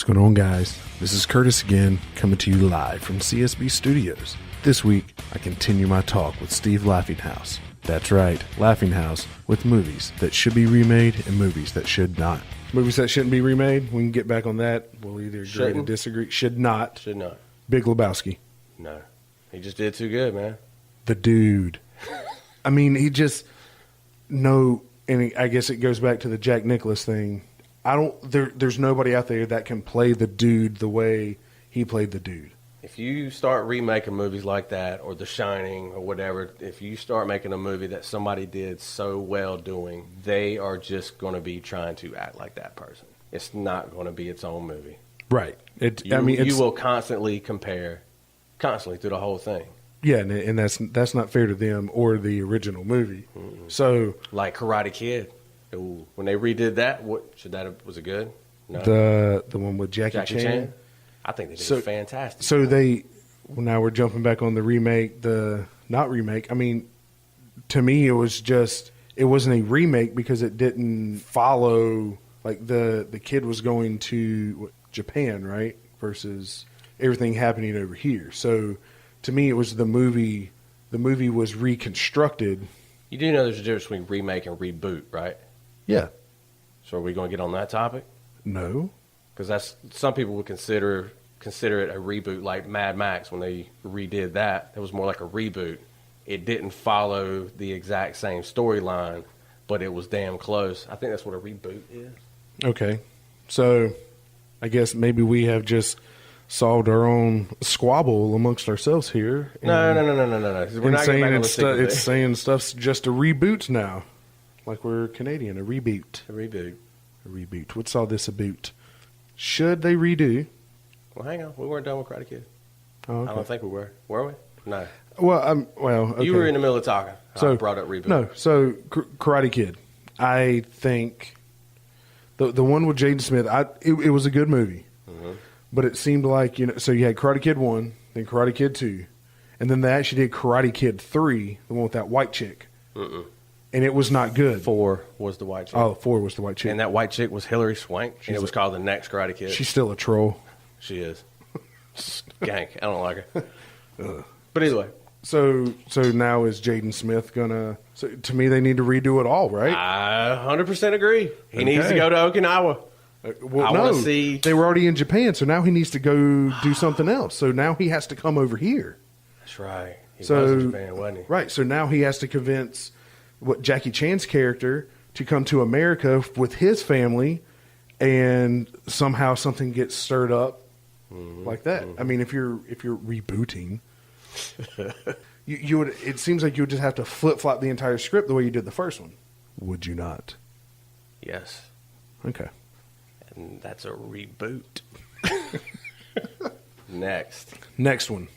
going on, guys? This is Curtis again, coming to you live from CSB Studios. This week, I continue my talk with Steve Laughinghouse. That's right, Laughinghouse, with movies that should be remade and movies that should not. Movies that shouldn't be remade, we can get back on that. We'll either agree or disagree. Should not. Should not. Big Lebowski. No. He just did too good, man. The dude. I mean, he just... No, and I guess it goes back to the Jack Nicklaus thing. There's nobody out there that can play the dude the way he played the dude. If you start remaking movies like that, or The Shining, or whatever, if you start making a movie that somebody did so well doing, they are just going to be trying to act like that person. It's not going to be its own movie. Right. You will constantly compare, through the whole thing. Yeah, and that's not fair to them or the original movie. Mm-hmm. So, like Karate Kid. Ooh, when they redid that, was it good? No. The one with Jackie Chan? I think they did fantastic. So now we're jumping back on the remake, not remake. I mean, to me, it wasn't a remake because it didn't follow, like the kid was going to Japan, right? Versus everything happening over here. So to me, it was the movie was reconstructed. You do know there's a difference between remake and reboot, right? Yeah. So are we going to get on that topic? No. Because some people would consider it a reboot, like Mad Max when they redid that. It was more like a reboot. It didn't follow the exact same storyline, but it was damn close. I think that's what a reboot is. Okay. So I guess maybe we have just solved our own squabble amongst ourselves here. No. We're not saying stuff's just a reboot now. Like we're Canadian, a reboot. A reboot. What's all this about? Should they redo? Well, hang on. We weren't done with Karate Kid. Oh, okay. I don't think we were. Were we? No. Well, okay. You were in the middle of talking. So, I brought up reboot. No, so Karate Kid. I think the one with Jaden Smith, it was a good movie. Mm-hmm. But it seemed like, so you had Karate Kid 1, then Karate Kid 2, and then they actually did Karate Kid 3, the one with that white chick. Mm-mm. And it was not good. 4 was the white chick. Oh, 4 was the white chick. And that white chick was Hilary Swank, and it was called The Next Karate Kid. She's still a troll. She is. Skank. I don't like her. But either way. So now is Jaden Smith gonna? So to me, they need to redo it all, right? I 100% agree. He needs to go to Okinawa. Well, no, they were already in Japan, so now he needs to go do something else. So now he has to come over here. That's right. He was in Japan, wasn't he? Right. So now he has to convince Jackie Chan's character to come to America with his family, and somehow something gets stirred up like that. Mm-hmm. I mean, if you're rebooting, you would. It seems like you would just have to flip flop the entire script the way you did the first one. Would you not? Yes. Okay. And that's a reboot. Next one.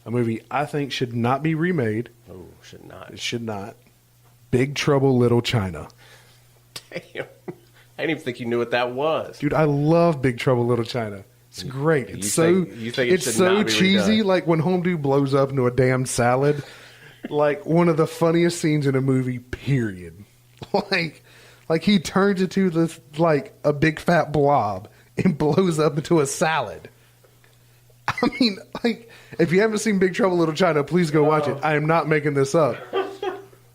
A movie I think should not be remade. Oh, should not. It should not. Big Trouble, Little China. Damn. I didn't even think you knew what that was. Dude, I love Big Trouble, Little China. It's great. It's so cheesy. Like when Home Dude blows up into a damn salad. Like one of the funniest scenes in a movie, period. Like he turns into this, like a big fat blob and blows up into a salad. I mean, like, if you haven't seen Big Trouble Little China, please go watch it. I am not making this up.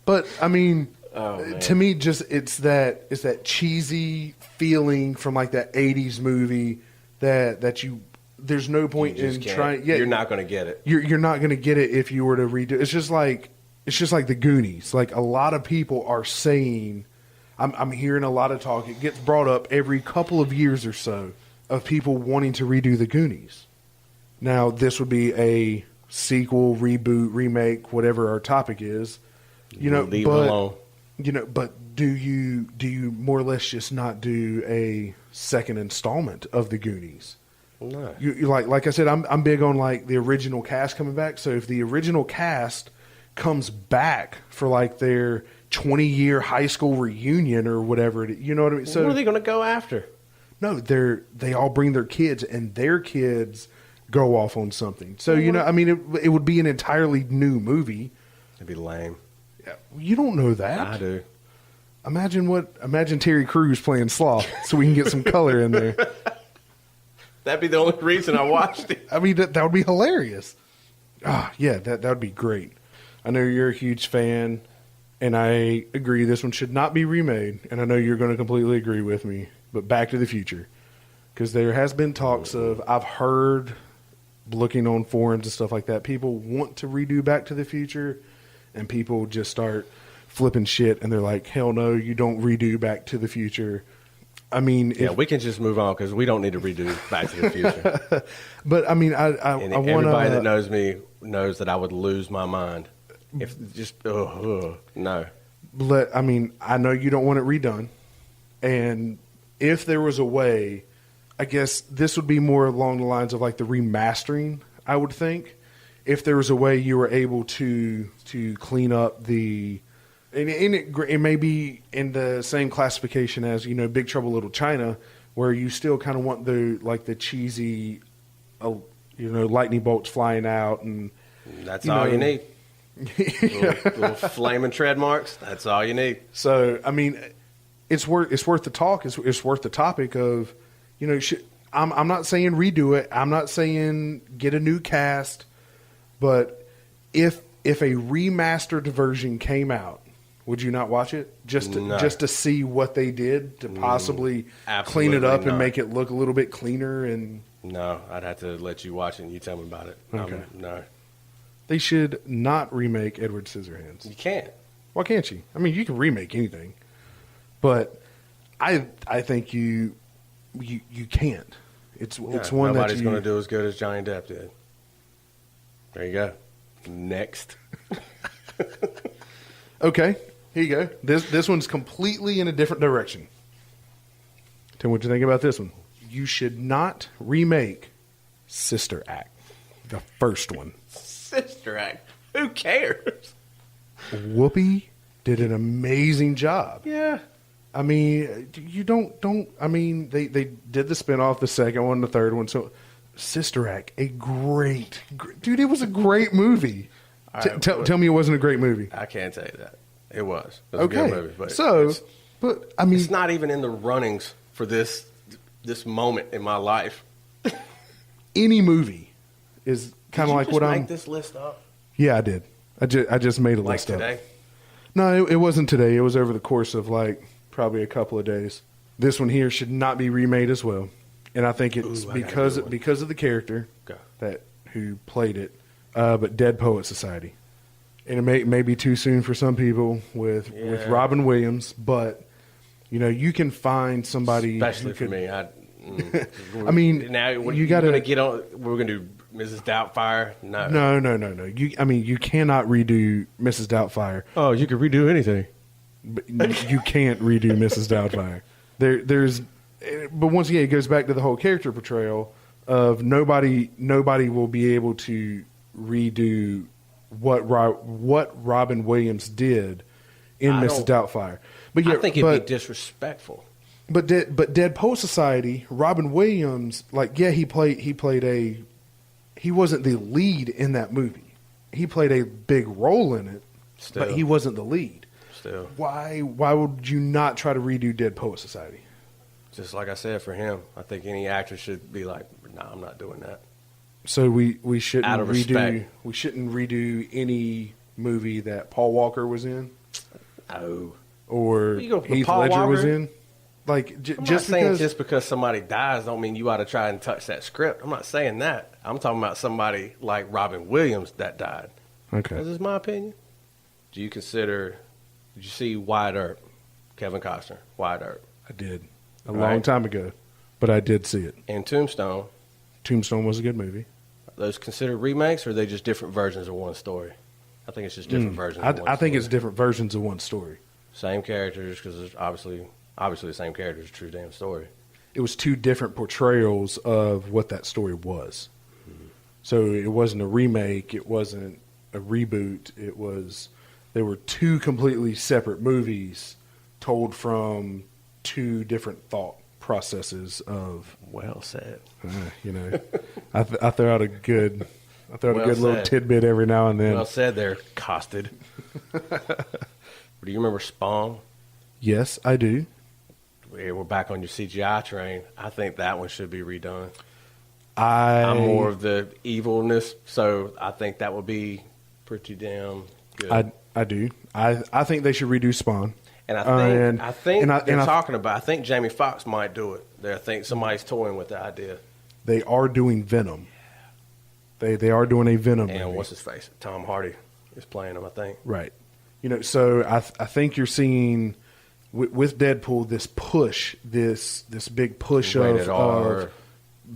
But I mean, to me, just it's that cheesy feeling from like that '80s movie that you. There's no point in trying. Yeah, you're not going to get it. You're not going to get it if you were to redo. It's just like the Goonies. Like a lot of people are saying. I'm hearing a lot of talk. It gets brought up every couple of years or so of people wanting to redo the Goonies. Now, this would be a sequel, reboot, remake, whatever our topic is. Leave it alone. But do you more or less just not do a second installment of the Goonies? No. You like I said, I'm big on like the original cast coming back. So if the original cast comes back for like their 20-year high school reunion or whatever, you know what I mean? So what are they going to go after? No, they all bring their kids, and their kids go off on something. So I mean, it would be an entirely new movie. It'd be lame. You don't know that. I do. Imagine Terry Crews playing Sloth, so we can get some color in there. That'd be the only reason I watched it. I mean, that would be hilarious. Yeah, that would be great. I know you're a huge fan, and I agree this one should not be remade, and I know you're going to completely agree with me, but Back to the Future. Because there has been talks of, I've heard, looking on forums and stuff like that, people want to redo Back to the Future, and people just start flipping shit, and they're like, hell no, you don't redo Back to the Future. I mean, we can just move on because we don't need to redo Back to the Future. But I mean, I want everybody that knows me knows that I would lose my mind if just no. I mean, I know you don't want it redone, and if there was a way, I guess this would be more along the lines of like the remastering. I would think if there was a way you were able to clean up the. And it may be in the same classification as, Big Trouble Little China, where you still kind of want the cheesy, lightning bolts flying out, and that's all you need. little flaming tread marks. That's all you need. So I mean, it's worth the talk. It's worth the topic of, I'm not saying redo it. I'm not saying get a new cast, but if a remastered version came out. Would you not watch it just to see what they did to possibly clean it up and make it look a little bit cleaner? And no, I'd have to let you watch it and you tell me about it. Okay. No, they should not remake Edward Scissorhands. You can't. Why can't you? I mean, you can remake anything, but I think you can't. It's one nobody's going to do as good as Johnny Depp did. There you go. Next. Okay. Here you go. This one's completely in a different direction. Tell me what you think about this one. You should not remake Sister Act, the first one. Sister Act? Who cares? Whoopi did an amazing job. Yeah. I mean, you don't. I mean, they did the spinoff, the second one, the third one. So, Sister Act, a great dude. It was a great movie. Right, tell me it wasn't a great movie. I can't tell you that. It was. Okay. A good movie, but I mean, it's not even in the runnings for this moment in my life. Any movie is kind of like what I'm. Make this list up? Yeah, I did. I just made a list today? up. No, it wasn't today. It was over the course of probably a couple of days. This one here should not be remade as well, and I think it's because of the character who played it. But Dead Poet Society. And it may be too soon for some people with Robin Williams, but you can find somebody. Especially for me, I mean, now you got to get on. We're going to do Mrs. Doubtfire. No. You cannot redo Mrs. Doubtfire. Oh, you can redo anything, but you can't redo Mrs. Doubtfire. But once again, it goes back to the whole character portrayal of nobody will be able to redo what Robin Williams did in Mrs. Doubtfire. But I think it'd be disrespectful. But Dead Poet Society, Robin Williams, he wasn't the lead in that movie. He played a big role in it, but he wasn't the lead. Still. Why would you not try to redo Dead Poet Society? Just like I said, for him, I think any actor should be like, "Nah, I'm not doing that." So we shouldn't out of respect. We shouldn't redo any movie that Paul Walker was in. No. Or Heath Ledger was in. Just because somebody dies don't mean you ought to try and touch that script. I'm not saying that. I'm talking about somebody like Robin Williams that died. Okay. This is my opinion. Did you see Wyatt Earp? Kevin Costner, Wyatt Earp. I did. A long time ago. But I did see it. And Tombstone. Tombstone was a good movie. Are those considered remakes, or are they just different versions of one story? I think it's just different versions of one story. I think it's different versions of one story. Same characters, because it's obviously the same characters, true damn story. It was two different portrayals of what that story was. Mm-hmm. So it wasn't a remake. It wasn't a reboot. There were two completely separate movies told from two different thought processes of. Well said. I throw out a good little tidbit every now and then. Well said there, Costed. Do you remember Spawn? Yes, I do. We're back on your CGI train. I think that one should be redone. I'm more of the evilness, so I think that would be pretty damn good. I do. I think they should redo Spawn. And I think I think Jamie Foxx might do it. I think somebody's toying with the idea. They are doing Venom. They are doing a Venom movie. And what's his face? Tom Hardy is playing him, I think. Right. So I think you're seeing with Deadpool this big push of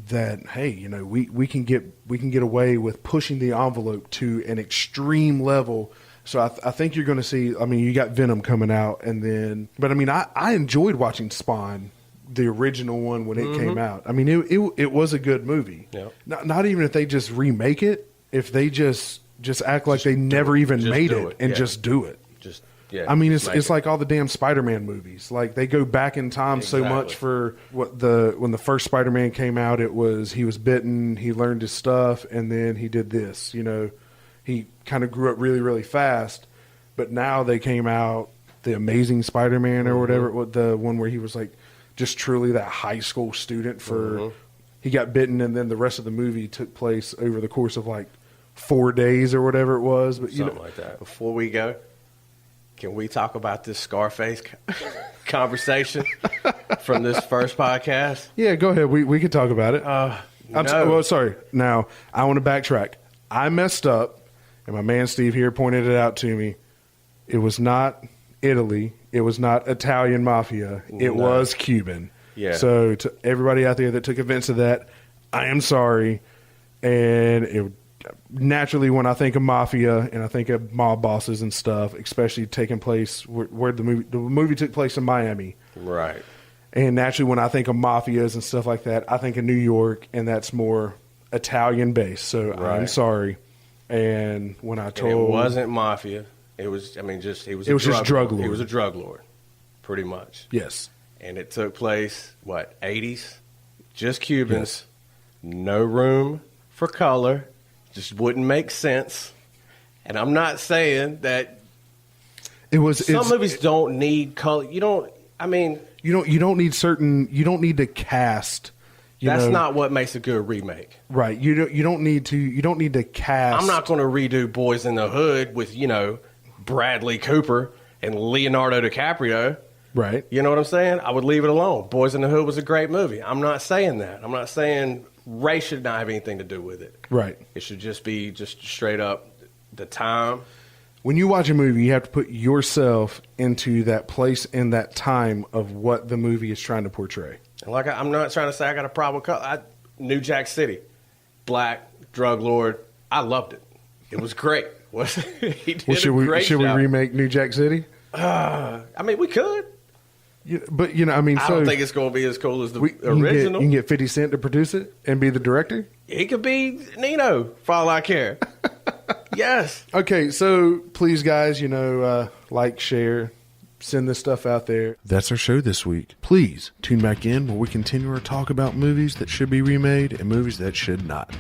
that. Hey, we can get away with pushing the envelope to an extreme level. So I think you're going to see. I mean, you got Venom coming out, but I mean, I enjoyed watching Spawn, the original one when it came out. I mean, it was a good movie. Yep. Not even if they just remake it, if they just act like they never even made it and just do it. I mean, it's like all the damn Spider-Man movies. Like they go back in time so much for when the first Spider-Man came out. He was bitten, he learned his stuff, and then he did this. He kind of grew up really, really fast. But now they came out, the Amazing Spider-Man or whatever, the one where he was like just truly that high school student he got bitten, and then the rest of the movie took place over the course of like 4 days or whatever it was. But something like that. Before we go, can we talk about this Scarface conversation from this first podcast? Yeah, go ahead. We could talk about it. Sorry. Now, I want to backtrack. I messed up, and my man Steve here pointed it out to me. It was not Italy. It was not Italian mafia. It was Cuban. Yeah. So to everybody out there that took offense to that, I am sorry. And naturally, when I think of mafia and I think of mob bosses and stuff, especially taking place where the movie took place in Miami. Right. And naturally, when I think of mafias and stuff like that, I think of New York, and that's more Italian based. So I'm sorry. And when I told, it wasn't mafia. It was. I mean, just drug lord. He was a drug lord, pretty much. Yes. And it took place 80s, just Cubans, no room for color, just wouldn't make sense. And I'm not saying that some movies don't need color. You don't. I mean, you don't need certain. You don't need to cast. That's not what makes a good remake, right? You don't need to cast. I'm not going to redo Boys in the Hood with Bradley Cooper and Leonardo DiCaprio. Right. You know what I'm saying? I would leave it alone. Boys in the Hood was a great movie. I'm not saying that. I'm not saying race should not have anything to do with it. Right. It should just be just straight up the time. When you watch a movie, you have to put yourself into that place and that time of what the movie is trying to portray. Like, I'm not trying to say I got a problem with color. New Jack City, black, drug lord. I loved it. It was great. He did a great job. Should we remake New Jack City? I mean, we could. But, I mean, I don't think it's going to be as cool as the original. You can get 50 Cent to produce it and be the director? He could be Nino, for all I care. Yes. Okay, so please, guys, like, share, send this stuff out there. That's our show this week. Please tune back in where we continue our talk about movies that should be remade and movies that should not.